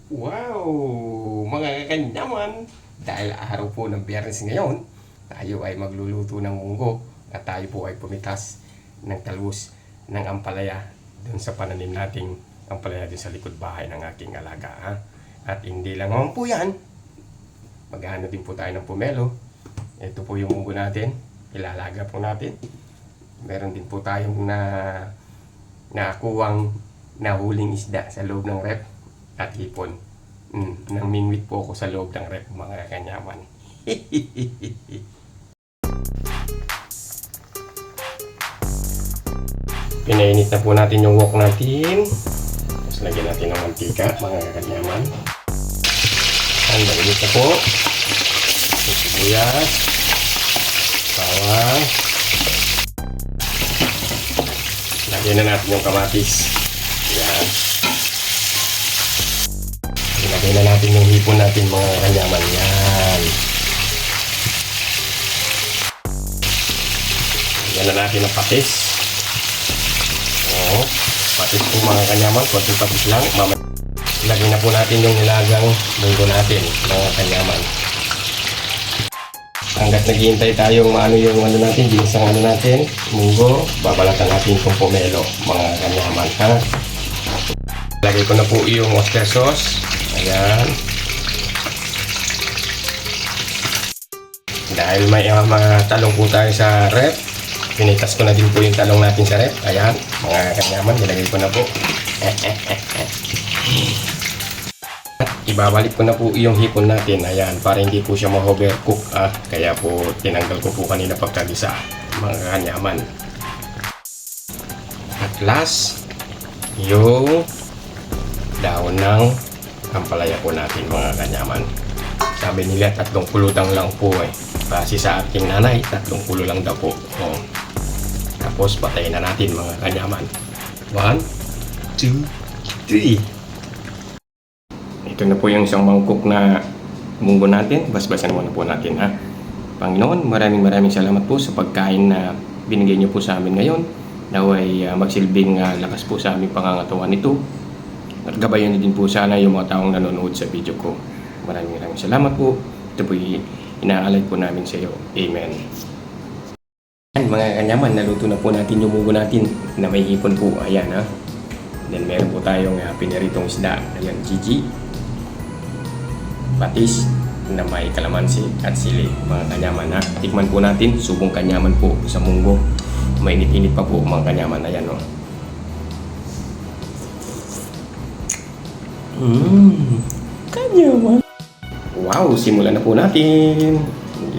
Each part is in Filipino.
Wow! Mga kakanyaman, dahil araw po ng Biyernes ngayon, tayo ay magluluto ng munggo at tayo po ay pumitas ng talbos ng ampalaya doon sa pananim nating ampalaya doon sa likod bahay ng aking alaga. Ha? At hindi lang naman po yan, maghahano din po tayo ng pomelo. Ito po yung munggo natin, ilalaga po natin. Meron din po tayong nakakuwang nahuling isda sa loob ng rep at hipon. Namingwit po ako sa loob ng rep, mga kanyaman. Pinainit na po natin yung wok natin. Tapos lagyan natin ng mantika, mga kanyaman. Ang mainit na po. Sibuyas. Bawang. Lagyan na natin yung kamatis. Yan. Ilagay na natin yung hipon natin, mga kanyaman. Yan. Lagyan na natin ang patis. O, patis po, mga kanyaman. Konting patis lang. Ilagay na po natin yung nilagang munggo natin, mga kanyaman. Hanggat naghihintay tayong maano yung ano natin, ginisang ano natin, munggo, babalatan natin itong pomelo, mga kanyaman. Ha? Lagay ko na po yung oyster sauce. Ayan. Dahil may mga talong po tayo sa rep, pinitas ko na din po yung talong natin sa rep. Ayan, mga kanyaman, nilagay ko na po. Ibabalik ko na po yung hipon natin. Ayan, para hindi po siya ma-overcook. Kaya po tinanggal ko po kanina pagkagisa, mga kanyaman. At last, yung daon ng ampalaya po natin, mga kanyaman. Sabi nila 3 pulutang lang po eh. Kasi sa aking nanay, 3 pulo lang daw po. Tapos patayin na natin, mga kanyaman. 1, 2, 3. Ito na po yung isang mangkok na munggo natin. Basbasan muna po natin, ha. Panginoon, maraming salamat po sa pagkain na binigay niyo po sa amin ngayon. Naway magsilbing lakas po sa aming pangangatawan nito. At gabayan din po sana yung mga taong nanonood sa video ko. Maraming salamat po. Ito po inaalay po namin sa iyo. Amen. Ayan, mga kanyaman, naluto na po natin yung munggo natin na may hipon po. Ayan, ha. Then meron po tayong piniritong isda. Ayan, Gigi. Patis na may kalamansi at sili, mga kanyaman, ha. Tikman po natin, subong kanyaman po sa munggo. Mainit-init pa po, mga kanyaman. Ayan, o. Kanyaman. Wow, simulan na po natin.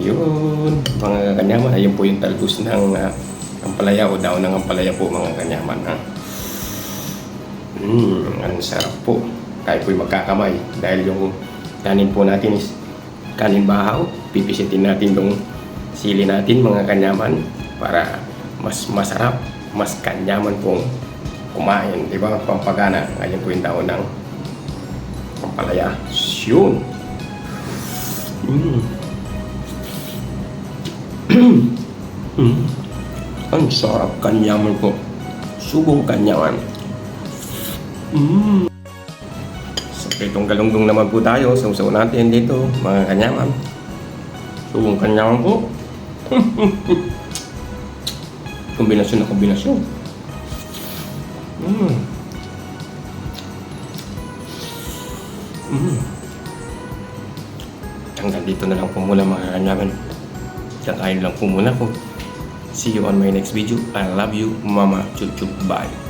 Yun, mga kanyaman. Ayun po yung talbos ng ampalaya o daon ng ampalaya po, mga kanyaman, ha. Ang sarap po. Kaya po'y magkakamay dahil yung kanin po natin is kanin bahaw. Pipisitin natin yung sili natin, mga kanyaman, para mas masarap, mas kanyaman pong kumain, di ba? Pampagana. Ayun po yung daon ng ampalaya. Yun. Ang sarap, kanyaman po. Subong kanyaman. So, itong galunggong naman po tayo. Sausaw natin dito, mga kanyaman. Subong kanyaman po. Kombinasyon na kombinasyon. Hanggang dito na lang po muna, mga kanyaman. Kakain lang po muna po. See you on my next video. I love you, Mama Chuchu. Bye.